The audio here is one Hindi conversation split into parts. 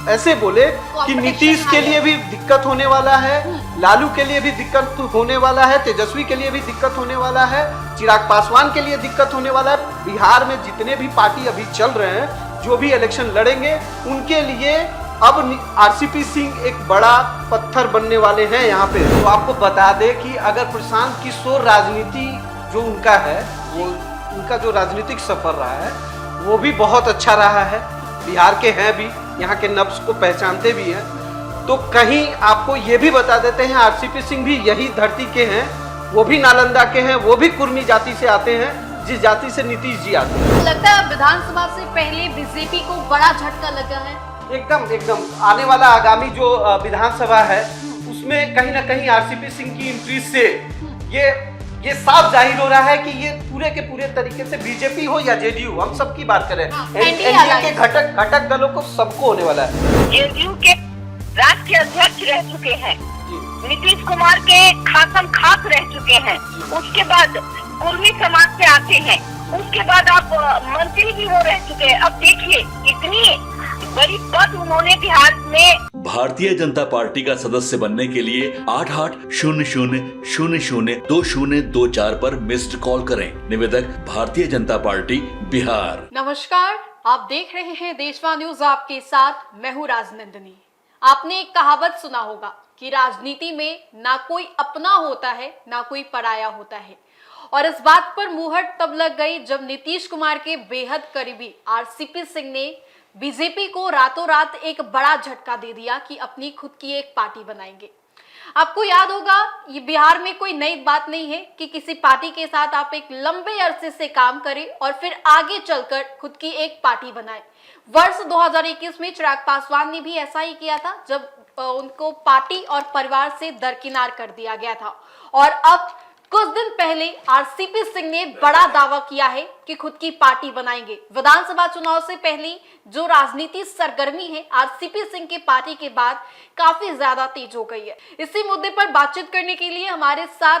ऐसे बोले कि नीतीश के लिए भी दिक्कत होने वाला है, लालू के लिए भी दिक्कत होने वाला है, तेजस्वी के लिए भी दिक्कत होने वाला है, चिराग पासवान के लिए दिक्कत होने वाला है। बिहार में जितने भी पार्टी अभी चल रहे हैं, जो भी इलेक्शन लड़ेंगे, उनके लिए अब आरसीपी सिंह एक बड़ा पत्थर बनने वाले हैं यहाँ पे। तो आपको बता दें कि अगर प्रशांत किशोर राजनीति जो उनका है, वो उनका जो राजनीतिक सफर रहा है वो भी बहुत अच्छा रहा है। बिहार के हैं भी, यहाँ के नब्ज को पहचानते भी हैं। तो कहीं आपको ये भी बता देते हैं, आरसीपी सिंह भी यही धरती के हैं, वो भी नालंदा के हैं, वो भी कुर्मी जाति से आते हैं, जिस जाति से नीतीश जी आते हैं। लगता है विधानसभा से पहले बीजेपी को बड़ा झटका लगा है। एकदम आने वाला आगामी जो विधानसभा है उसमें कहीं ना कहीं आरसीपी सिंह की एंट्री से ये साफ जाहिर हो रहा है कि ये पूरे के पूरे तरीके से बीजेपी हो या जेडीयू, हम सबकी बात करें, एनडीए के घटक दलों को सबको होने वाला है। जेडीयू के राष्ट्रीय अध्यक्ष रह चुके हैं, नीतीश कुमार के खासम खास रह चुके हैं, उसके बाद कुर्मी समाज से आते हैं, उसके बाद आप मंत्री भी वो रह चुके हैं। अब देखिए इतनी बड़ी पद उन्होंने बिहार में। भारतीय जनता पार्टी का सदस्य बनने के लिए 8800002024 पर मिस्ड कॉल करें। निवेदक भारतीय जनता पार्टी बिहार। नमस्कार, आप देख रहे हैं देशवा न्यूज, आपके साथ मैं हूँ राजनंदिनी। आपने एक कहावत सुना होगा कि राजनीति में ना कोई अपना होता है ना कोई पराया होता है, और इस बात पर मुहर तब लग गई जब नीतीश कुमार के बेहद करीबी आरसीपी सिंह ने बीजेपी को रातों रात एक बड़ा झटका दे दिया कि अपनी खुद की एक पार्टी बनाएंगे। आपको याद होगा, ये बिहार में कोई नई बात नहीं है कि किसी पार्टी के साथ आप एक लंबे अरसे से काम करें और फिर आगे चलकर खुद की एक पार्टी बनाएं। वर्ष 2021 में चिराग पासवान ने भी ऐसा ही किया था, जब उनको पार्टी और परिवार से दरकिनार कर दिया गया था। और अब कुछ दिन पहले आरसीपी सिंह ने बड़ा दावा किया है कि खुद की पार्टी बनाएंगे। विधानसभा चुनाव से पहले जो राजनीति सरगर्मी है आरसीपी सिंह की पार्टी के बाद काफी ज्यादा तेज हो गई है। इसी मुद्दे पर बातचीत करने के लिए हमारे साथ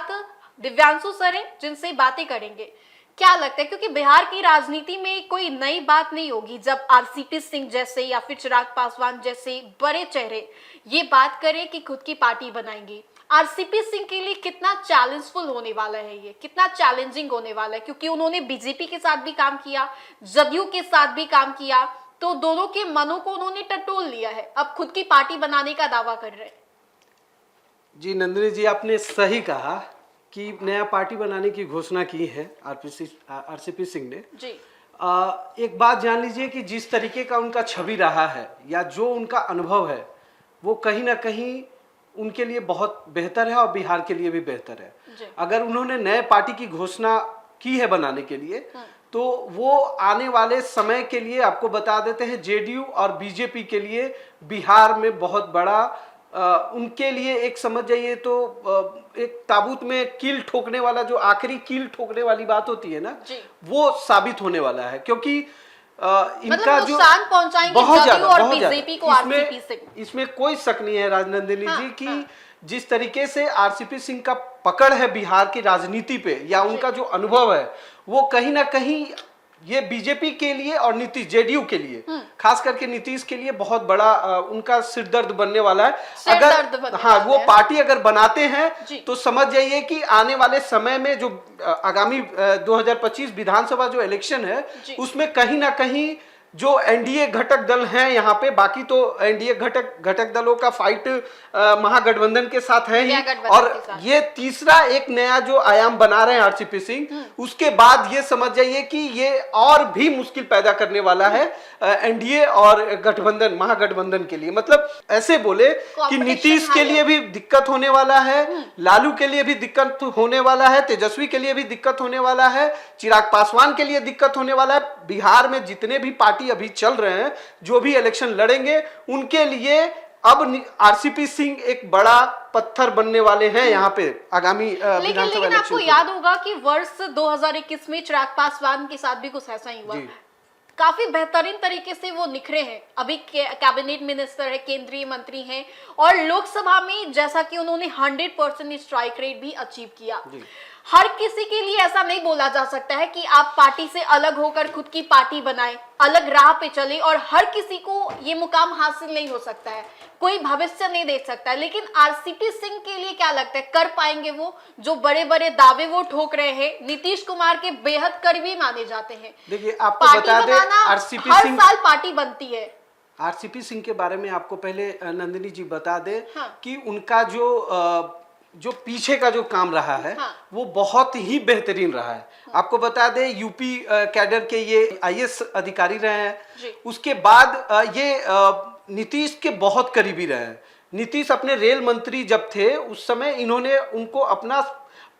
दिव्यांशु सर हैं, जिनसे बातें करेंगे। क्या लगता है, क्योंकि बिहार की राजनीति में कोई नई बात नहीं होगी जब आरसीपी सिंह जैसे या फिर चिराग पासवान जैसे बड़े चेहरे ये बात करें कि खुद की पार्टी बनाएंगे। आरसीपी सिंह के लिए कितना चैलेंजफुल होने वाला है, ये कितना चैलेंजिंग होने वाला है, क्योंकि उन्होंने बीजेपी के साथ भी काम किया, जदयू के साथ भी काम किया, तो दोनों के मनों को उन्होंने टटोल लिया है। अब खुद की पार्टी बनाने का दावा कर रहे हैं। जी नंदिनी जी, आपने सही कहा कि नया पार्टी बनाने की घोषणा की है आरसीपी सिंह ने जी। एक बात जान लीजिए कि जिस तरीके का उनका छवि रहा है या जो उनका अनुभव है, वो कहीं ना कहीं उनके लिए बहुत बेहतर है और बिहार के लिए भी बेहतर है। अगर उन्होंने नए पार्टी की घोषणा की है बनाने के लिए, तो वो आने वाले समय के लिए आपको बता देते हैं, जेडीयू और बीजेपी के लिए बिहार में बहुत बड़ा उनके लिए एक समझ जाइए तो एक ताबूत में कील ठोकने वाला, जो आखिरी कील ठोकने वाली बात होती है ना, वो साबित होने वाला है। क्योंकि इनका जो बहुत ज्यादा, इसमें कोई शक नहीं है राजनंदिनी जी की जिस तरीके से आरसीपी सिंह का पकड़ है बिहार की राजनीति पे या उनका जो अनुभव है, वो कहीं ना कहीं ये बीजेपी के लिए और नीतीश जेडीयू के लिए, खास करके नीतीश के लिए बहुत बड़ा उनका सिरदर्द बनने वाला है। अगर वो पार्टी अगर बनाते हैं तो समझ जाइए कि आने वाले समय में जो आगामी 2025 विधानसभा जो इलेक्शन है, उसमें कहीं ना कहीं जो एनडीए घटक दल हैं यहाँ पे, बाकी तो एनडीए घटक दलों का फाइट महागठबंधन के साथ है ही, और ये तीसरा एक नया जो आयाम बना रहे हैं आरसीपी सिंह, उसके बाद ये समझ जाइए कि ये और भी मुश्किल पैदा करने वाला है एनडीए और गठबंधन महागठबंधन के लिए। मतलब ऐसे बोले कि नीतीश के लिए भी दिक्कत होने वाला है, लालू के लिए भी दिक्कत होने वाला है, तेजस्वी के लिए भी दिक्कत होने वाला है, चिराग पासवान के लिए दिक्कत होने वाला है। बिहार में जितने भी पार्टी अभी चल रहे हैं, जो भी इलेक्शन लड़ेंगे, उनके लिए अब आरसीपी सिंह एक बड़ा पत्थर बनने वाले हैं यहाँ पे आगामी विधानसभा इलेक्शन। लेकिन आपको याद होगा कि वर्ष 2021 में चिराग पासवान के साथ भी कुछ ऐसा ही हुआ। काफी बेहतरीन तरीके से वो निखरे हैं, अभी कैबिनेट मिनिस्टर है, केंद्रीय मंत्री हैं, और लोकसभा में जैसा कि उन्होंने 100% स्ट्राइक रेट भी अचीव किया। हर किसी के लिए ऐसा नहीं बोला जा सकता है कि आप पार्टी से अलग होकर खुद की पार्टी बनाएं, अलग राह पे चले, और हर किसी को ये मुकाम हासिल नहीं हो सकता है, कोई भविष्य नहीं देख सकता है। लेकिन आरसीपी सिंह के लिए क्या लगता है, कर पाएंगे वो जो बड़े बड़े दावे वो ठोक रहे हैं? नीतीश कुमार के बेहद करीबी माने जाते हैं। देखिए आपको बता दें, आरसीपी हर सिंह, साल पार्टी बनती है। आरसीपी सिंह के बारे में आपको पहले नंदिनी जी बता दें हाँ। कि उनका जो पीछे का जो काम रहा है, हाँ। वो बहुत ही बेहतरीन रहा है। आपको बता दें यूपी कैडर के ये आईएएस अधिकारी रहे हैं। उसके बाद ये नीतीश के बहुत करीबी रहे हैं। नीतीश अपने रेल मंत्री जब थे उस समय इन्होंने उनको अपना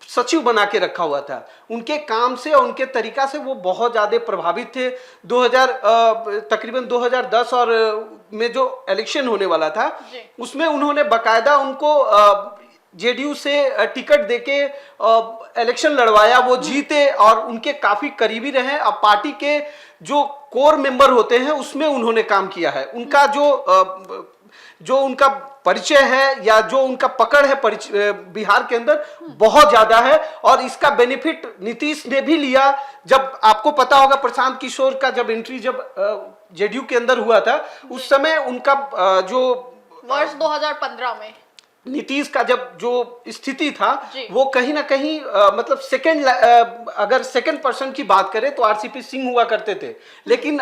सचिव बना के रखा हुआ था। उनके काम से और उनके तरीका से वो बहुत ज़्यादा प्रभावित थे। तकरीबन 2010 और में जो इलेक्शन होने वाला था उसमें उन्होंने बकायदा उनको जेडीयू से टिकट देके इलेक्शन लड़वाया, वो जीते और उनके काफी करीबी रहे। अब पार्टी के जो कोर मेंबर होते हैं उसमें उन्होंने काम किया है। उनका जो उनका परिचय है या जो उनका पकड़ है बिहार के अंदर बहुत ज्यादा है, और इसका बेनिफिट नीतीश ने भी लिया। जब आपको पता होगा प्रशांत किशोर का जब एंट्री जेडीयू के अंदर हुआ था उस समय उनका जो वर्ष 2015 में नीतीश का जो स्थिति था वो कहीं ना कहीं मतलब अगर सेकंड पर्सन की बात करें तो आरसीपी सिंह हुआ करते थे। लेकिन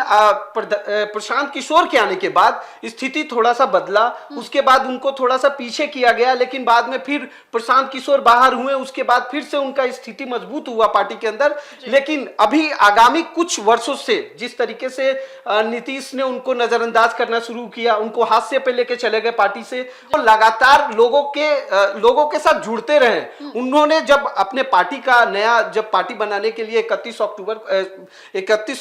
प्रशांत किशोर के आने के बाद स्थिति थोड़ा सा बदला। उसके बाद उनको थोड़ा सा पीछे किया गया, लेकिन बाद में फिर प्रशांत किशोर बाहर हुए, उसके बाद फिर से उनका स्थिति मजबूत हुआ पार्टी के अंदर। लेकिन अभी आगामी कुछ वर्षों से जिस तरीके से नीतीश ने उनको नजरअंदाज करना शुरू किया, उनको हाशिए पे लेके चले गए पार्टी से, तो लगातार लोगों के साथ जुड़ते रहे। उन्होंने जब अपने पार्टी का जब पार्टी बनाने के लिए 31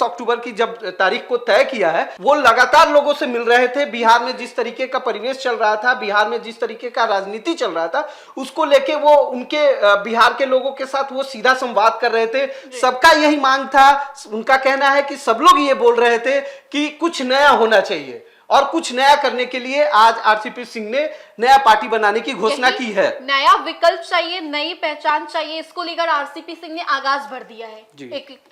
अक्टूबर की जब तारीख को तय किया है, वो लगातार लोगों से मिल रहे थे। बिहार में जिस तरीके का परिवेश चल रहा था, बिहार में जिस तरीके का राजनीति चल रहा था, उसको लेके वो उनके बिहार के लोगों के साथ वो सीधा संवाद कर रहे थे। सबका यही मांग था। उनका कहना है कि सब लोग ये बोल रहे थे कि कुछ नया होना चाहिए, और कुछ नया करने के लिए आज आरसीपी सिंह ने नया पार्टी बनाने की घोषणा की है। नया विकल्प चाहिए, नई पहचान चाहिए, इसको लेकर आरसीपी सिंह ने आगाज भर दिया है।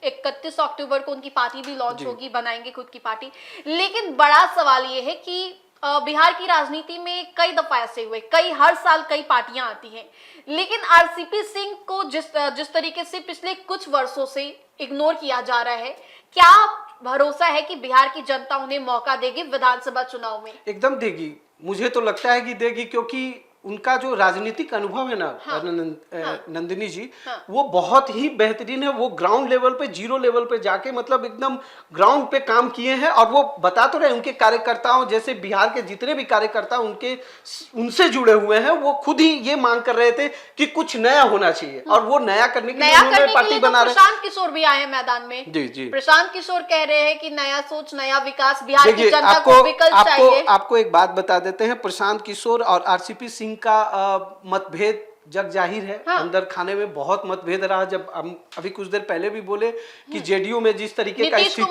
31 अक्टूबर को उनकी पार्टी भी लॉन्च होगी, बनाएंगे खुद की पार्टी। लेकिन बड़ा सवाल ये है कि बिहार की राजनीति में कई दफा ऐसे हुए, हर साल कई पार्टियां आती हैं, लेकिन आरसीपी सिंह को जिस तरीके से पिछले कुछ वर्षों से इग्नोर किया जा रहा है, क्या भरोसा है कि बिहार की जनता उन्हें मौका देगी विधानसभा चुनाव में? एकदम देगी, मुझे तो लगता है कि देगी, क्योंकि उनका जो राजनीतिक अनुभव है ना, नंदिनी जी, वो बहुत ही बेहतरीन है। वो ग्राउंड लेवल पे, जीरो लेवल पे जाके मतलब एकदम ग्राउंड पे काम किए हैं। और वो बता तो रहे, उनके कार्यकर्ताओं जैसे बिहार के जितने भी कार्यकर्ता उनसे जुड़े हुए हैं, वो खुद ही ये मांग कर रहे थे कि कुछ नया होना चाहिए, और वो नया करने के लिए उन्होंने पार्टी बना रहे। प्रशांत किशोर भी आए हैं मैदान में। जी। प्रशांत किशोर कह रहे हैं कि नया सोच, नया विकास, बिहार की जनता को विकल्प चाहिए। आपको एक बात बता देते हैं, प्रशांत किशोर और आरसीपी सिंह का मतभेद जग जाहिर है। अंदर खाने में बहुत मतभेद रहा। जब हम अभी कुछ देर पहले भी बोले कि जेडीयू में जिस तरीके का स्थिति था,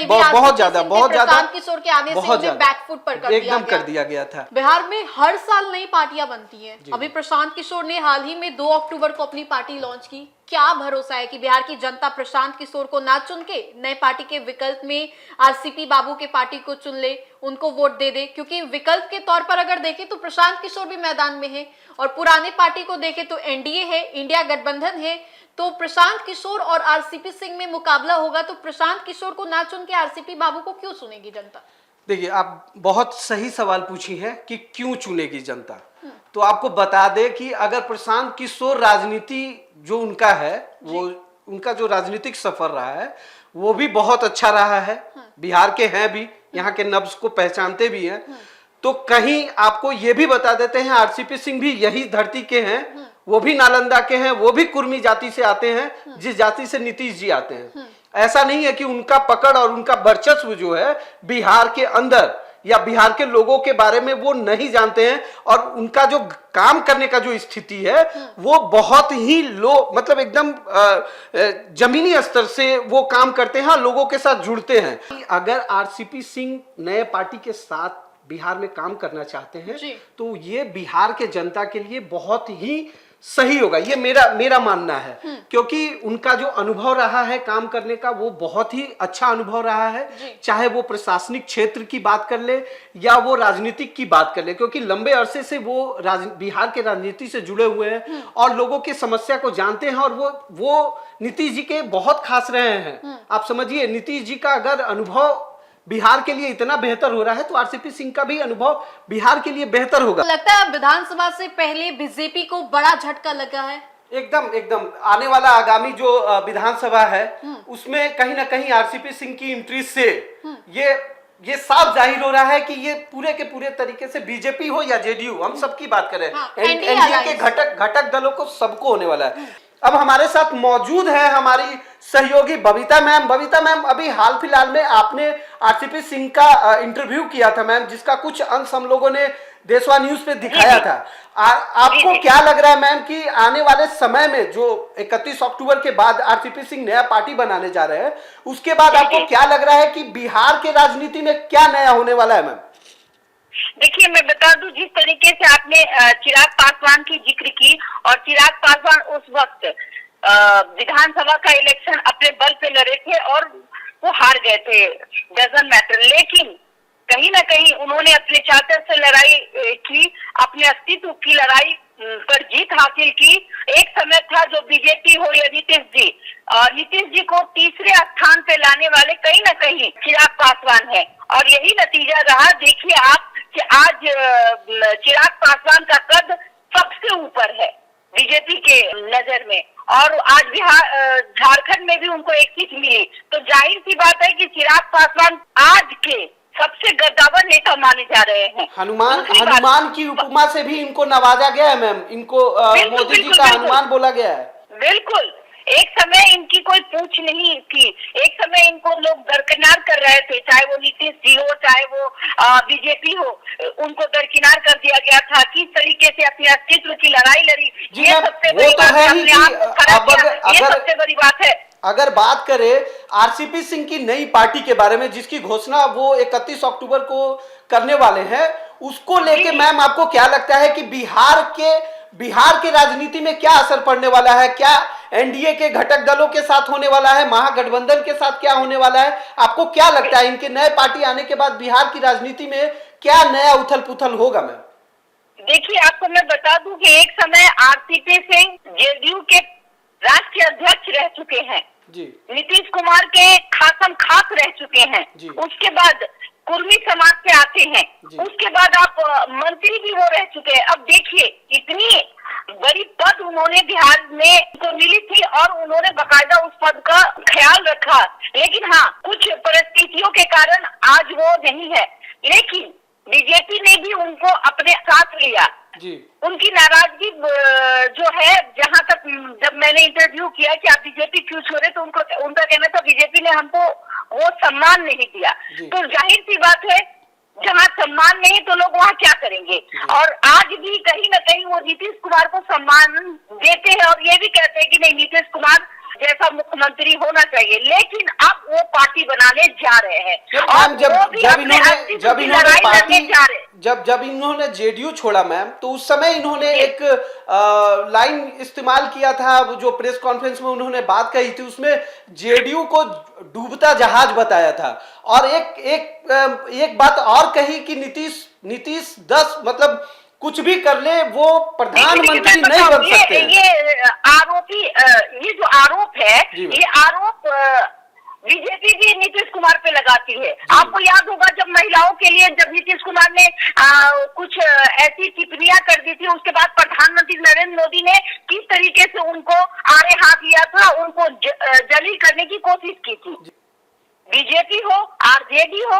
बहुत ज्यादा किशोर के आने से उन्हें बैकफुट पर एकदम कर दिया गया था। बिहार में हर साल नई पार्टियां बनती हैं। अभी प्रशांत किशोर ने हाल ही में 2 अक्टूबर को अपनी पार्टी लॉन्च की। क्या भरोसा है कि बिहार की जनता प्रशांत किशोर को ना चुन के नए पार्टी के विकल्प में आरसीपी बाबू के पार्टी को चुन ले, उनको वोट दे दे? क्योंकि विकल्प के तौर पर अगर देखें तो प्रशांत किशोर भी मैदान में है, और पुराने पार्टी को देखें तो एनडीए है, इंडिया गठबंधन है। तो प्रशांत किशोर और आरसीपी सिंह में मुकाबला होगा, तो प्रशांत किशोर को ना चुन के आरसीपी बाबू को क्यों चुनेगी जनता? देखिए, आप बहुत सही सवाल पूछी है कि क्यों चुनेगी जनता। तो आपको बता दे कि अगर प्रशांत किशोर राजनीति जो उनका है, वो उनका जो राजनीतिक सफर रहा है वो भी बहुत अच्छा रहा है। बिहार के हैं भी, यहाँ के नब्ज को पहचानते भी हैं। तो कहीं आपको ये भी बता देते हैं, आरसीपी सिंह भी यही धरती के हैं, वो भी नालंदा के हैं, वो भी कुर्मी जाति से आते हैं, जिस जाति से नीतीश जी आते हैं। ऐसा नहीं है कि उनका पकड़ और उनका वर्चस्व जो है बिहार के अंदर या बिहार के लोगों के बारे में वो नहीं जानते हैं, और उनका जो काम करने का जो स्थिति है वो बहुत ही लो, मतलब एकदम जमीनी स्तर से वो काम करते हैं, लोगों के साथ जुड़ते हैं। अगर आरसीपी सिंह नए पार्टी के साथ बिहार में काम करना चाहते हैं तो ये बिहार के जनता के लिए बहुत ही सही होगा, ये मेरा मानना है। क्योंकि उनका जो अनुभव रहा है काम करने का वो बहुत ही अच्छा अनुभव रहा है, चाहे वो प्रशासनिक क्षेत्र की बात कर ले या वो राजनीतिक की बात कर ले, क्योंकि लंबे अरसे से वो बिहार के राजनीति से जुड़े हुए हैं और लोगों की समस्या को जानते हैं, और वो नीतीश जी के बहुत खास रहे हैं। आप समझिए, नीतीश जी का अगर अनुभव बिहार के लिए इतना बेहतर हो रहा है तो आरसीपी सिंह का भी अनुभव बिहार के लिए बेहतर होगा। लगता है विधानसभा से पहले बीजेपी को बड़ा झटका लगा है। एकदम आने वाला आगामी जो विधानसभा है उसमें कहीं ना कहीं आरसीपी सिंह की एंट्री से ये साफ जाहिर हो रहा है कि ये पूरे के पूरे तरीके से बीजेपी हो या जेडीयू, हम सबकी बात करें, एनडीए के घटक दलों को सबको होने वाला है। अब हमारे साथ मौजूद है हमारी सहयोगी बबीता मैम। बबीता मैम, अभी हाल फिलहाल में आपने आरसीपी सिंह का इंटरव्यू किया था मैम, जिसका कुछ अंश हम लोगों ने देशवा न्यूज पे दिखाया था। आपको क्या लग रहा है मैम कि आने वाले समय में जो 31 अक्टूबर के बाद आरसीपी सिंह नया पार्टी बनाने जा रहे हैं, उसके बाद आपको क्या लग रहा है कि बिहार के राजनीति में क्या नया होने वाला है मैम? देखिए, मैं बता दूं, जिस तरीके से आपने चिराग पासवान की जिक्र की, और चिराग पासवान उस वक्त विधानसभा का इलेक्शन अपने बल पे लड़े थे और वो हार गए थे, डजंट मैटर, लेकिन कहीं ना कहीं उन्होंने अपने चादर से लड़ाई की, अपने अस्तित्व की लड़ाई पर जीत हासिल की। एक समय था जो बीजेपी हो या नीतीश जी को तीसरे स्थान पे लाने वाले कहीं ना कहीं चिराग पासवान है, और यही नतीजा रहा। देखिए आप कि आज चिराग पासवान का कद सबसे ऊपर है बीजेपी के नजर में, और आज बिहार झारखंड में भी उनको एक सीट मिली, तो जाहिर सी बात है कि चिराग पासवान आज के सबसे गद्दावर नेता माने जा रहे हैं। हनुमान की उपमा से भी इनको नवाजा गया है मैम, इनको मोदी जी का हनुमान बोला गया है। बिल्कुल, एक समय इनकी कोई पूछ नहीं थी, एक समय इनको लोग दरकिनार कर रहे थे, चाहे वो नीतीश जी हो चाहे वो बीजेपी हो, उनको दरकिनार कर दिया गया था। किस तरीके से अपने अस्तित्व की लड़ाई लड़ी, ये सबसे बड़ी बात है, अपने आप को खड़ा किया, ये सबसे बड़ी बात है। अगर बात करें आरसीपी सिंह की नई पार्टी के बारे में, जिसकी घोषणा वो 31 अक्टूबर को करने वाले हैं, उसको लेके मैम आपको क्या लगता है कि बिहार के राजनीति में क्या असर पड़ने वाला है? क्या एनडीए के घटक दलों के साथ होने वाला है, महागठबंधन के साथ क्या होने वाला है? आपको क्या लगता है इनके नए पार्टी आने के बाद बिहार की राजनीति में क्या नया उथल पुथल होगा मैम? देखिए, आपको मैं बता दूं कि एक समय आरसीपी सिंह जेडीयू के राष्ट्रीय अध्यक्ष रह चुके हैं जी, नीतीश कुमार के खासम खास रह चुके हैं, उसके बाद कुर्मी समाज से आते हैं, उसके बाद आप मंत्री भी वो रह चुके हैं। अब देखिए, इतनी बड़ी पद उन्होंने बिहार में को मिली थी और उन्होंने बकायदा उस पद का ख्याल रखा, लेकिन हाँ, कुछ परिस्थितियों के कारण आज वो नहीं है, लेकिन बीजेपी ने भी उनको अपने साथ लिया जी। उनकी नाराजगी जो है, जहां तक जब मैंने इंटरव्यू किया कि आप बीजेपी क्यों छोड़े, तो उनका कहना था बीजेपी ने हमको वो सम्मान नहीं दिया। तो जाहिर सी बात है, जहां सम्मान नहीं तो लोग वहां क्या करेंगे। और आज भी कहीं ना कहीं वो नीतीश कुमार को सम्मान देते हैं और ये भी कहते हैं कि नहीं, नीतीश कुमार जैसा मुख्यमंत्री होना चाहिए, लेकिन अब वो पार्टी बनाने जा रहे हैं। और जब इन्होंने जेडीयू छोड़ा मैम, तो उस समय इन्होंने एक लाइन इस्तेमाल किया था, जो प्रेस कॉन्फ्रेंस में उन्होंने बात कही थी, उसमें जेडीयू को डूबता जहाज बताया था। और एक बात और कही कि नीतीश 10 मतलब कुछ भी कर ले, वो प्रधानमंत्री नहीं बन सकते। ये जो आरोप है, ये आरोप बीजेपी भी नीतीश कुमार पे लगाती है। आपको याद होगा जब महिलाओं के लिए जब नीतीश कुमार ने कुछ ऐसी टिप्पणियां कर दी थी, उसके बाद प्रधानमंत्री नरेंद्र मोदी ने किस तरीके से उनको आड़े हाथ लिया था, उनको जलील करने की कोशिश की थी। बीजेपी हो, आरजेडी हो,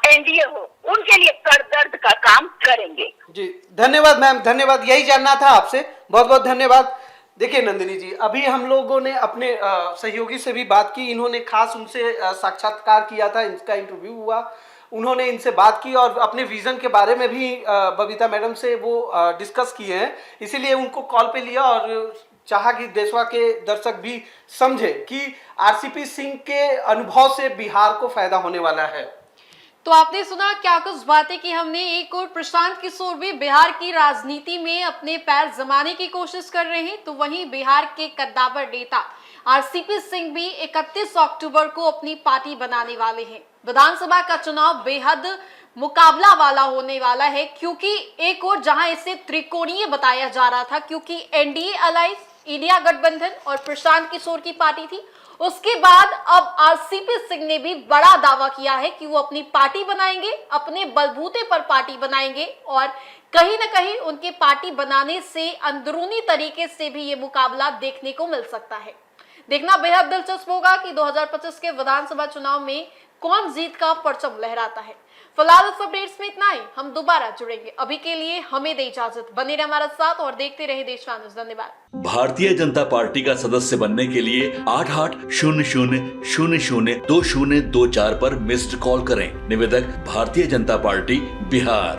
एनडीए हो, उनके लिए कर दर्द का काम करेंगे। जी, धन्यवाद मैम, धन्यवाद। यही जानना था आपसे, बहुत बहुत धन्यवाद। देखिए नंदिनी जी, अभी हम लोगों ने अपने सहयोगी से भी बात की, इन्होंने खास उनसे साक्षात्कार किया था, इनका इंटरव्यू हुआ, उन्होंने इनसे बात की और अपने विजन के बारे में भी बबीता मैडम से वो डिस्कस किए हैं, इसीलिए उनको कॉल पे लिया और चाहा कि देशवा के दर्शक भी समझे कि आरसीपी सिंह के अनुभव से बिहार को फायदा होने वाला है। तो आपने सुना क्या कुछ बातें की हमने। एक और प्रशांत किशोर भी बिहार की राजनीति में अपने पैर जमाने की कोशिश कर रहे हैं, तो वहीं बिहार के कद्दावर नेता आरसीपी सिंह भी 31 अक्टूबर को अपनी पार्टी बनाने वाले हैं। विधानसभा का चुनाव बेहद मुकाबला वाला होने वाला है, क्योंकि एक और जहां इसे त्रिकोणीय बताया जा रहा था, क्योंकि एनडीए अलायंस, इंडिया गठबंधन और प्रशांत किशोर की पार्टी थी, उसके बाद अब आरसीपी सिंह ने भी बड़ा दावा किया है कि वो अपनी पार्टी बनाएंगे, अपने बलबूते पर पार्टी बनाएंगे और कहीं ना कहीं उनके पार्टी बनाने से अंदरूनी तरीके से भी ये मुकाबला देखने को मिल सकता है। देखना बेहद दिलचस्प होगा कि 2025 के विधानसभा चुनाव में कौन जीत का परचम लहराता है। फिलहाल इस अपडेट्स में इतना ही, हम दोबारा जुड़ेंगे। अभी के लिए हमें दे इजाजत, बने रहे हमारे साथ और देखते रहे देशवान न्यूज़। धन्यवाद। भारतीय जनता पार्टी का सदस्य बनने के लिए 8800002024 पर मिस्ड कॉल करें। निवेदक भारतीय जनता पार्टी बिहार।